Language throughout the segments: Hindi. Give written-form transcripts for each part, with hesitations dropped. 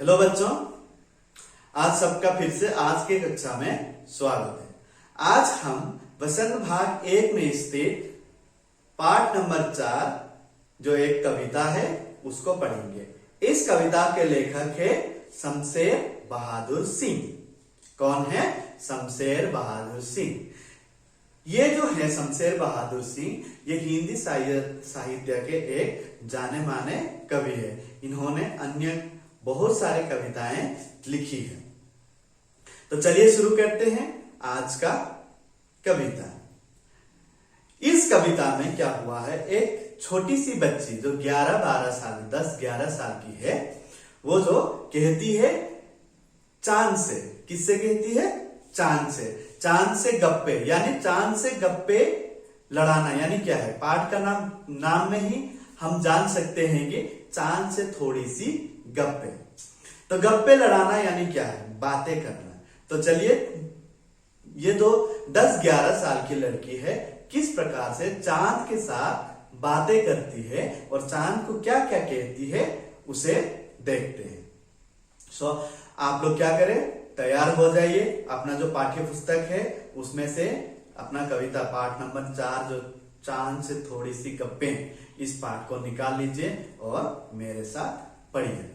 हेलो बच्चों, आज सबका फिर से आज के कक्षा में स्वागत है। आज हम वसंत भाग 1 में स्थित पाठ नंबर 4 जो एक कविता है उसको पढ़ेंगे। इस कविता के लेखक है शमशेर बहादुर सिंह। कौन है? शमशेर बहादुर सिंह। ये जो है शमशेर बहादुर सिंह, ये हिंदी साहित्य के एक जाने माने कवि है। इन्होंने अन्य बहुत सारे कविताएं लिखी है। तो चलिए शुरू करते हैं आज का कविता। इस कविता में क्या हुआ है, एक छोटी सी बच्ची जो 11-12 साल 10-11 साल की है, वो जो कहती है चांद से। किससे कहती है? चांद से। चांद से गप्पे, यानी चांद से गप्पे लड़ाना यानी क्या है? पाठ का नाम में ही हम जान सकते हैं कि चांद से थोड़ी सी गप्पे। तो गप्पे लड़ाना यानी क्या है? बातें करना। तो चलिए, ये जो 10-11 साल की लड़की है किस प्रकार से चांद के साथ बातें करती है और चांद को क्या क्या कहती है उसे देखते हैं। आप लोग क्या करें, तैयार हो जाइए। अपना जो पाठ्य पुस्तक है उसमें से अपना कविता पाठ नंबर 4 जो चांद से थोड़ी सी गप्पें, इस पाठ को निकाल लीजिए और मेरे साथ पढ़िए।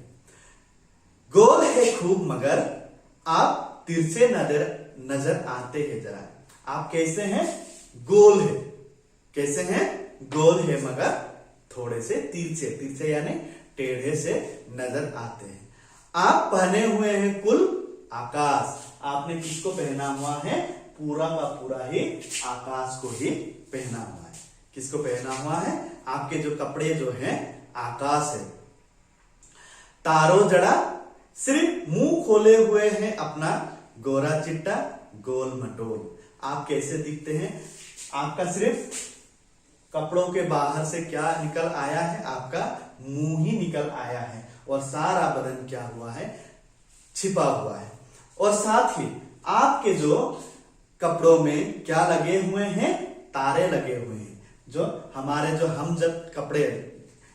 गोल है खूब मगर आप तिरछे नजर आते हैं जरा। आप कैसे हैं? गोल है। कैसे हैं? गोल है मगर थोड़े से तिरछे। तिरछे यानी टेढ़े से नजर आते हैं। आप पहने हुए हैं कुल आकाश। आपने किसको पहना हुआ है? पूरा का पूरा ही आकाश को ही पहना हुआ है। किसको पहना हुआ है? आपके जो कपड़े जो हैं आकाश है। तारो जड़ा सिर्फ मुंह खोले हुए हैं अपना गोरा चिट्टा गोल मटोल। आप कैसे दिखते हैं? आपका सिर्फ कपड़ों के बाहर से क्या निकल आया है? आपका मुंह ही निकल आया है और सारा बदन क्या हुआ है? छिपा हुआ है। और साथ ही आपके जो कपड़ों में क्या लगे हुए हैं? तारे लगे हुए हैं। जो हमारे हम जब कपड़े,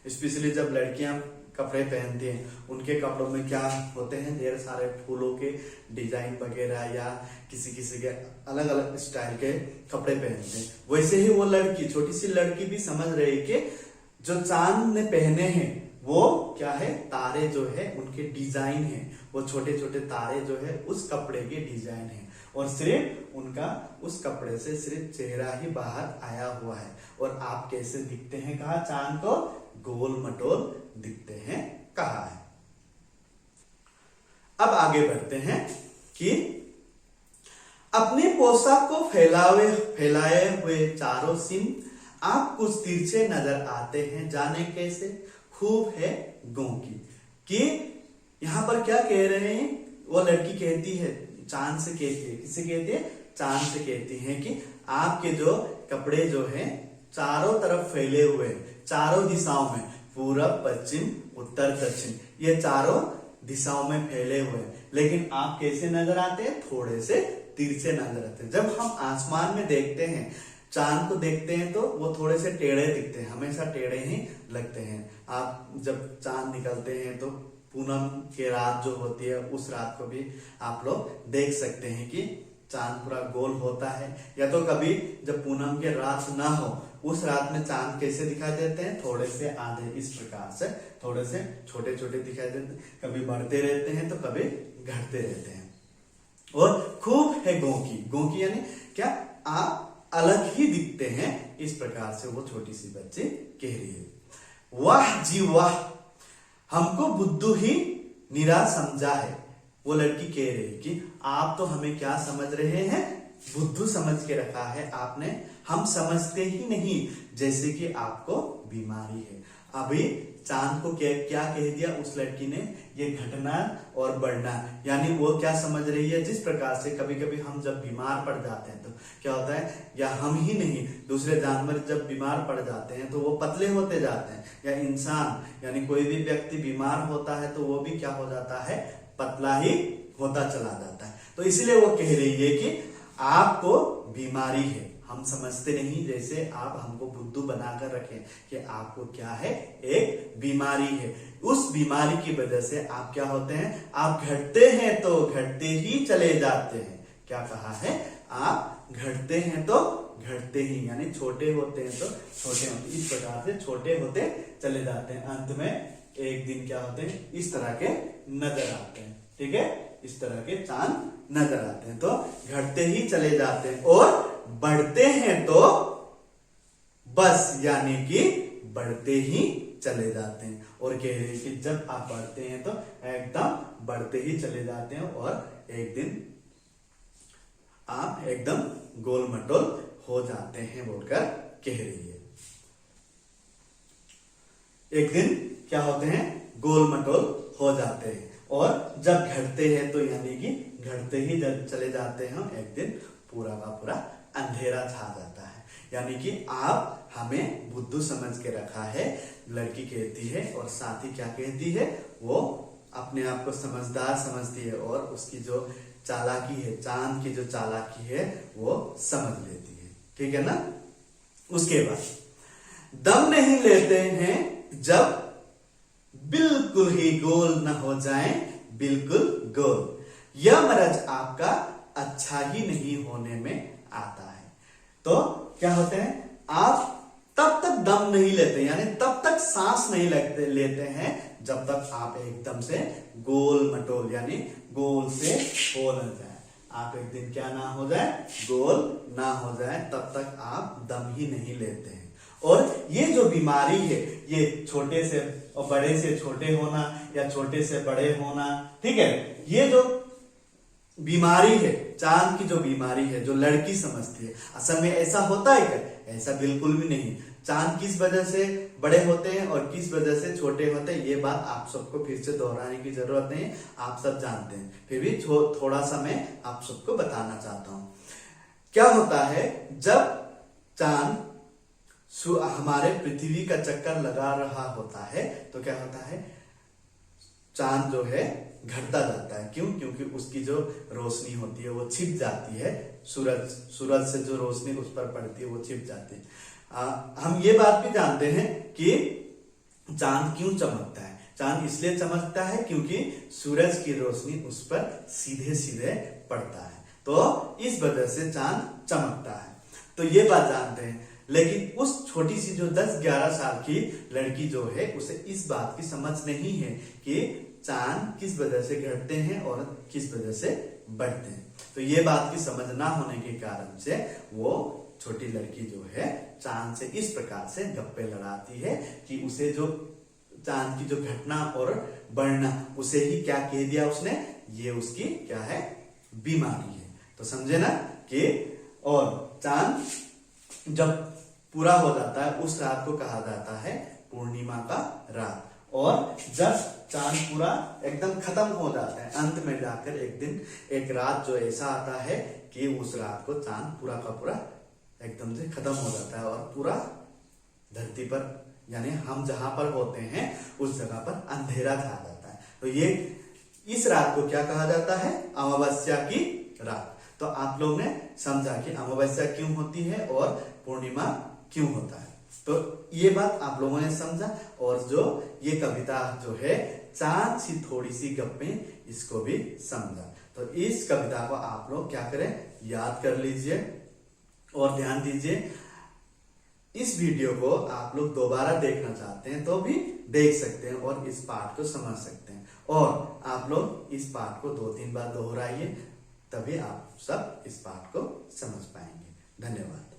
स्पेशली जब लड़कियां कपड़े पहनती हैं, उनके कपड़ों में क्या होते हैं? ढेर सारे फूलों के डिजाइन वगैरह या किसी के अलग अलग स्टाइल के कपड़े पहनते हैं। वैसे ही वो लड़की, छोटी सी लड़की भी समझ रही कि जो चांद ने पहने हैं वो क्या है? तारे जो है उनके डिजाइन है। वो छोटे छोटे तारे जो है उस कपड़े के डिजाइन है और सिर्फ उनका उस कपड़े से सिर्फ चेहरा ही बाहर आया हुआ है। और आप कैसे दिखते हैं? कहा चांद को गोल मटोल दिखते हैं कहा है। अब आगे बढ़ते हैं कि अपने पोशाक को फैलाए हुए चारों सिम आप कुछ तिरछे नजर आते हैं, जाने कैसे? खूब है गोंकी। कि यहां पर क्या कह रहे हैं? वो लड़की कहती है, चांद से कहती है। किससे कहती है? चांद से कहती है कि आपके जो कपड़े जो हैं चारों तरफ फैले हुए, चारों दिशाओं में, पूरब पश्चिम उत्तर दक्षिण, ये चारों दिशाओं में फैले हुए, लेकिन आप कैसे नजर आते हैं? थोड़े से तिरछे नजर आते हैं। जब हम आसमान में देखते हैं, चांद को देखते हैं तो वो थोड़े से टेढ़े दिखते हैं, हमेशा टेढ़े ही लगते हैं। आप जब चांद निकलते हैं तो पूनम की रात जो होती है उस रात को भी आप लोग देख सकते हैं कि चांद पूरा गोल होता है। या तो कभी जब पूनम की रात ना हो उस रात में चांद कैसे दिखाई देते हैं? थोड़े से आधे, इस प्रकार से थोड़े से छोटे छोटे दिखाई देते हैं। कभी बढ़ते रहते हैं तो कभी घटते रहते हैं। और खूब है गोंकी। गोंकी यानी क्या? आप अलग ही दिखते हैं। इस प्रकार से वो छोटी सी बच्ची कह रही है। वाह जी वाह, हमको बुद्धू ही निरा समझा है। वो लड़की कह रही है कि आप तो हमें क्या समझ रहे हैं? बुद्धू समझ के रखा है आपने। हम समझते ही नहीं, जैसे कि आपको बीमारी है। अभी चांद को क्या कह दिया उस लड़की ने? ये घटना और बढ़ना, यानी वो क्या समझ रही है? जिस प्रकार से कभी कभी हम जब बीमार पड़ जाते हैं तो क्या होता है, या हम ही नहीं दूसरे जानवर जब बीमार पड़ जाते हैं तो वो पतले होते जाते हैं, या इंसान यानी कोई भी व्यक्ति बीमार होता है तो वो भी क्या हो जाता है? पतला ही होता चला जाता है। तो इसलिए वो कह रही है कि आपको बीमारी है, हम समझते नहीं, जैसे आप हमको बुद्धू बनाकर रखें कि आपको क्या है, एक बीमारी है। उस बीमारी की वजह से आप क्या होते हैं, आप घटते हैं तो घटते ही चले जाते हैं। क्या कहा है, आप घटते हैं तो घटते ही, यानी छोटे होते हैं तो छोटे होते, इस प्रकार से छोटे होते चले जाते हैं। अंत में एक दिन क्या होते हैं, इस तरह के नजर आते हैं। ठीक है, इस तरह के चांद नजर आते हैं। तो घटते ही चले जाते हैं और बढ़ते हैं तो बस, यानी कि बढ़ते ही चले जाते हैं। और कह रहे हैं कि जब आप बढ़ते हैं तो एकदम बढ़ते ही चले जाते हैं और एक दिन आप एकदम गोल मटोल हो जाते हैं बोलकर कह रही है। एक दिन क्या होते हैं, गोल मटोल हो जाते हैं। और जब घटते हैं तो यानी कि घटते ही जब चले जाते हैं, एक दिन पूरा का पूरा अंधेरा छा जाता है। यानी कि आप हमें बुद्धू समझ के रखा है, लड़की कहती है, और साथ ही क्या कहती है, वो अपने आप को समझदार समझती है और उसकी जो चालाकी है, चांद की जो चालाकी है वो समझ लेती है। ठीक है ना। उसके बाद दम नहीं लेते हैं जब बिल्कुल ही गोल न हो जाए, बिल्कुल गोल। यह मरज आपका अच्छा ही नहीं होने में आता है। तो क्या होते हैं, आप तब तक दम नहीं लेते, यानी तब तक सांस नहीं लेते हैं जब तक आप एकदम से गोल मटोल, यानी गोल से हो न जाए। आप एक दिन क्या ना हो जाए, गोल ना हो जाए, तब तक आप दम ही नहीं लेते हैं। और ये जो बीमारी है, ये छोटे से और बड़े से छोटे होना या छोटे से बड़े होना, ठीक है, ये जो बीमारी है, चांद की जो बीमारी है, जो लड़की समझती है, असल में ऐसा होता है क्या? ऐसा बिल्कुल भी नहीं। चांद किस वजह से बड़े होते हैं और किस वजह से छोटे होते हैं, ये बात आप सबको फिर से दोहराने की जरूरत नहीं, आप सब जानते हैं। फिर भी थोड़ा सा मैं आप सबको बताना चाहता हूं। क्या होता है, जब चांद हमारे पृथ्वी का चक्कर लगा रहा होता है तो क्या होता है, चांद जो है घटता जाता है। क्यों? क्योंकि उसकी जो रोशनी होती है वो छिप जाती है, सूरज से जो रोशनी उस पर पड़ती है वो छिप जाती है। हम ये बात भी जानते हैं कि चांद क्यों चमकता है। चांद इसलिए चमकता है क्योंकि सूरज की रोशनी उस पर सीधे सीधे पड़ता है, तो इस वजह से चांद चमकता है। तो ये बात जानते हैं। लेकिन उस छोटी सी जो 10-11 साल की लड़की जो है, उसे इस बात की समझ नहीं है कि चांद किस वजह से घटते हैं और किस वजह से बढ़ते हैं। तो ये बात की समझ ना होने के कारण से वो छोटी लड़की जो है चांद से इस प्रकार से गप्पे लड़ाती है कि उसे जो चांद की जो घटना और बढ़ना, उसे ही क्या कह दिया उसने, ये उसकी क्या है, बीमारी है। तो समझे ना कि, और चांद जब पूरा हो जाता है उस रात को कहा जाता है पूर्णिमा का रात। और जब चांद पूरा एकदम खत्म हो जाता है, अंत में जाकर एक दिन एक रात जो ऐसा आता है कि उस रात को चांद पूरा का पूरा एकदम से खत्म हो जाता है और पूरा धरती पर, यानी हम जहां पर होते हैं उस जगह पर अंधेरा छा जाता है। तो ये इस रात को क्या कहा जाता है, अमावस्या की रात। तो आप लोग ने समझा कि अमावस्या क्यों होती है और पूर्णिमा क्यों होता है। तो ये बात आप लोगों ने समझा। और जो ये कविता जो है, चांद सी थोड़ी सी गप्पे, इसको भी समझा। तो इस कविता को आप लोग क्या करें, याद कर लीजिए और ध्यान दीजिए। इस वीडियो को आप लोग दोबारा देखना चाहते हैं तो भी देख सकते हैं और इस पाठ को समझ सकते हैं। और आप लोग इस पाठ को 2-3 बार दोहराइए, तभी आप सब इस पाठ को समझ पाएंगे। धन्यवाद।